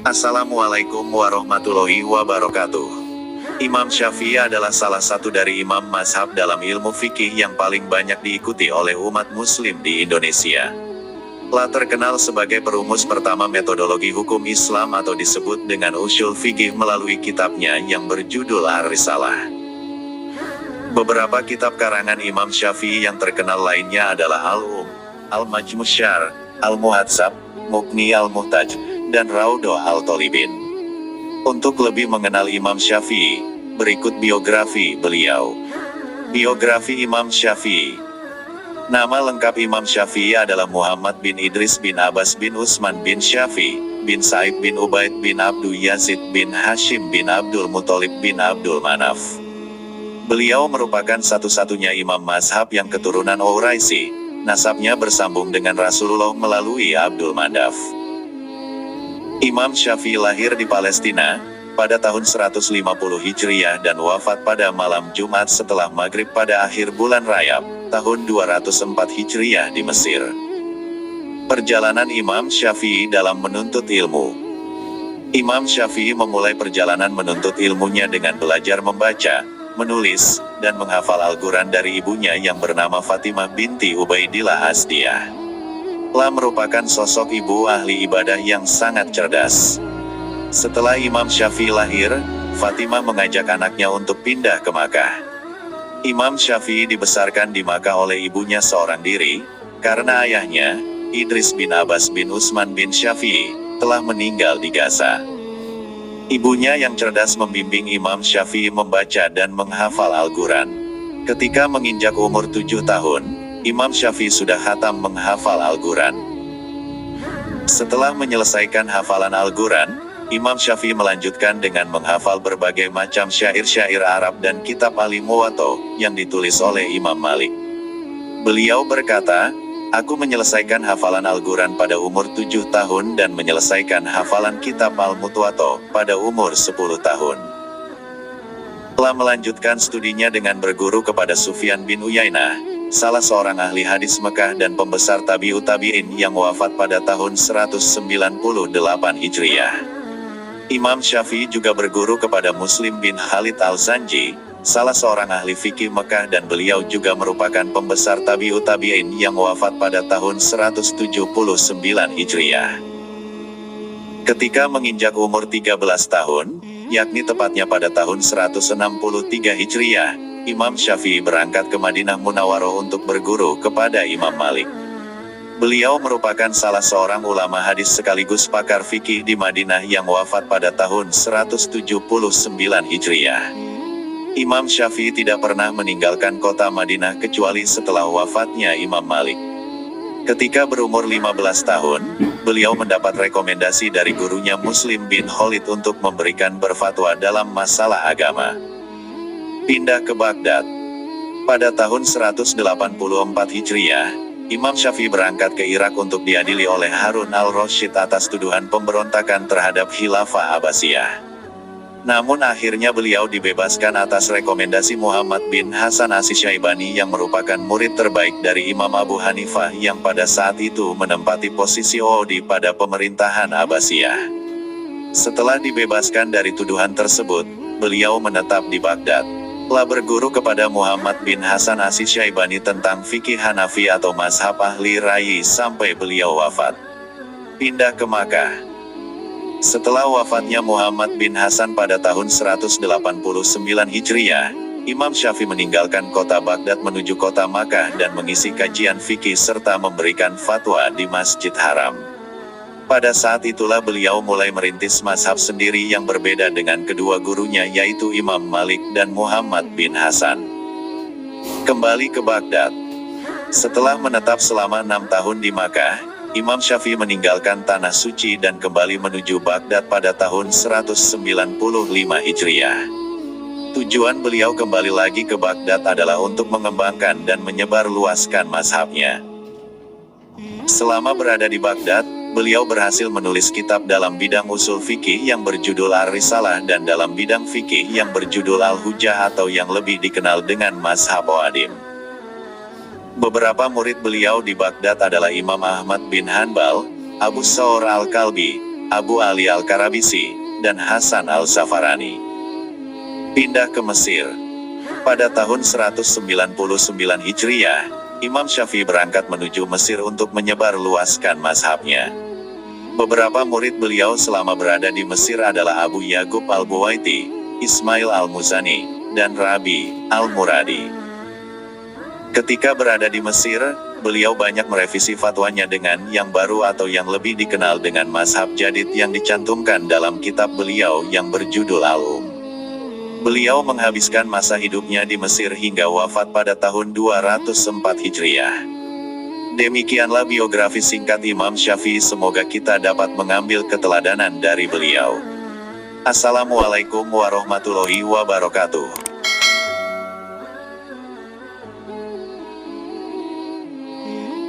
Assalamualaikum warahmatullahi wabarakatuh. Imam Syafi'i adalah salah satu dari imam mazhab dalam ilmu fikih yang paling banyak diikuti oleh umat muslim di Indonesia. Telah terkenal sebagai perumus pertama metodologi hukum Islam atau disebut dengan ushul fikih melalui kitabnya yang berjudul Ar-Risalah. Beberapa kitab karangan Imam Syafi'i yang terkenal lainnya adalah Al-Majmu' Syarh, Al-Muhadzab, Mughni Al-Muhtaj, dan Raudhah Al-Thalibin. Untuk lebih mengenal Imam Syafi'i, berikut biografi beliau. Biografi Imam Syafi'i. Nama lengkap Imam Syafi'i adalah Muhammad bin Idris bin Abbas bin Utsman bin Syafi'i, bin Sa'id bin Ubaid bin Abdul Yazid bin Hashim bin Abdul Muthalib bin Abdul Manaf. Beliau merupakan satu-satunya imam mazhab yang keturunan Quraisy, nasabnya bersambung dengan Rasulullah melalui Abdul Manaf. Imam Syafi'i lahir di Palestina, pada tahun 150 Hijriah dan wafat pada malam Jumat setelah maghrib pada akhir bulan Rajab, tahun 204 Hijriah di Mesir. Perjalanan Imam Syafi'i dalam menuntut ilmu. Imam Syafi'i memulai perjalanan menuntut ilmunya dengan belajar membaca, menulis, dan menghafal Al-Quran dari ibunya yang bernama Fatimah binti Ubaidillah Azdiyah. Telah merupakan sosok ibu ahli ibadah yang sangat cerdas. Setelah Imam Syafi'i lahir, Fatimah mengajak anaknya untuk pindah ke Makkah. Imam Syafi'i dibesarkan di Makkah oleh ibunya seorang diri, karena ayahnya, Idris bin Abbas bin Utsman bin Syafi'i, telah meninggal di Gaza. Ibunya yang cerdas membimbing Imam Syafi'i membaca dan menghafal Al-Quran. Ketika menginjak umur 7 tahun, Imam Syafi'i sudah khatam menghafal Al-Quran. Setelah menyelesaikan hafalan Al-Quran, Imam Syafi'i melanjutkan dengan menghafal berbagai macam syair-syair Arab dan kitab Al-Muwatta yang ditulis oleh Imam Malik. Beliau berkata, "Aku menyelesaikan hafalan Al-Quran pada umur 7 tahun dan menyelesaikan hafalan kitab Al-Muwatta pada umur 10 tahun. Telah melanjutkan studinya dengan berguru kepada Sufyan bin Uyainah, salah seorang ahli hadis Mekah dan pembesar tabi'ut tabi'in yang wafat pada tahun 198 Hijriah. Imam Syafi'i juga berguru kepada Muslim bin Khalid Al-Zanji, salah seorang ahli fikih Mekah dan beliau juga merupakan pembesar tabi'ut tabi'in yang wafat pada tahun 179 Hijriah. Ketika menginjak umur 13 tahun, yakni tepatnya pada tahun 163 Hijriah, Imam Syafi'i berangkat ke Madinah Munawwaroh untuk berguru kepada Imam Malik. Beliau merupakan salah seorang ulama hadis sekaligus pakar fikih di Madinah yang wafat pada tahun 179 Hijriah. Imam Syafi'i tidak pernah meninggalkan kota Madinah kecuali setelah wafatnya Imam Malik. Ketika berumur 15 tahun, beliau mendapat rekomendasi dari gurunya Muslim bin Khalid untuk memberikan berfatwa dalam masalah agama. Pindah ke Baghdad. Pada tahun 184 Hijriah, Imam Syafi'i berangkat ke Irak untuk diadili oleh Harun al-Rasyid atas tuduhan pemberontakan terhadap Khilafah Abbasiyah. Namun akhirnya beliau dibebaskan atas rekomendasi Muhammad bin Hasan Asy-Syaibani yang merupakan murid terbaik dari Imam Abu Hanifah yang pada saat itu menempati posisi Qaudi pada pemerintahan Abbasiyah. Setelah dibebaskan dari tuduhan tersebut, beliau menetap di Baghdad. Telah berguru kepada Muhammad bin Hasan Asy-Syaibani tentang fikih Hanafi atau mazhab ahli ra'yi sampai beliau wafat. Pindah ke Makkah. Setelah wafatnya Muhammad bin Hasan pada tahun 189 Hijriah, Imam Syafi'i meninggalkan kota Baghdad menuju kota Makkah dan mengisi kajian fikih serta memberikan fatwa di Masjid Haram. Pada saat itulah beliau mulai merintis mazhab sendiri yang berbeda dengan kedua gurunya yaitu Imam Malik dan Muhammad bin Hasan. Kembali ke Baghdad. Setelah menetap selama 6 tahun di Makkah, Imam Syafi'i meninggalkan tanah suci dan kembali menuju Baghdad pada tahun 195 Hijriah. Tujuan beliau kembali lagi ke Baghdad adalah untuk mengembangkan dan menyebarluaskan mazhabnya. Selama berada di Baghdad, beliau berhasil menulis kitab dalam bidang usul fikih yang berjudul Ar-Risalah dan dalam bidang fikih yang berjudul Al-Hujjah atau yang lebih dikenal dengan Mazhab Qadim. Beberapa murid beliau di Baghdad adalah Imam Ahmad bin Hanbal, Abu Thawr al-Kalbi, Abu Ali al-Karabisi, dan Hasan al-Safarani. Pindah ke Mesir. Pada tahun 199 Hijriah, Imam Syafi'i berangkat menuju Mesir untuk menyebar luaskan mazhabnya. Beberapa murid beliau selama berada di Mesir adalah Abu Yaqub al-Buwaiti, Ismail al-Muzani, dan Rabi al-Muradi. Ketika berada di Mesir, beliau banyak merevisi fatwanya dengan yang baru atau yang lebih dikenal dengan mazhab jadid yang dicantumkan dalam kitab beliau yang berjudul Al-Um. Beliau menghabiskan masa hidupnya di Mesir hingga wafat pada tahun 204 Hijriah. Demikianlah biografi singkat Imam Syafi'i, semoga kita dapat mengambil keteladanan dari beliau. Assalamualaikum warahmatullahi wabarakatuh.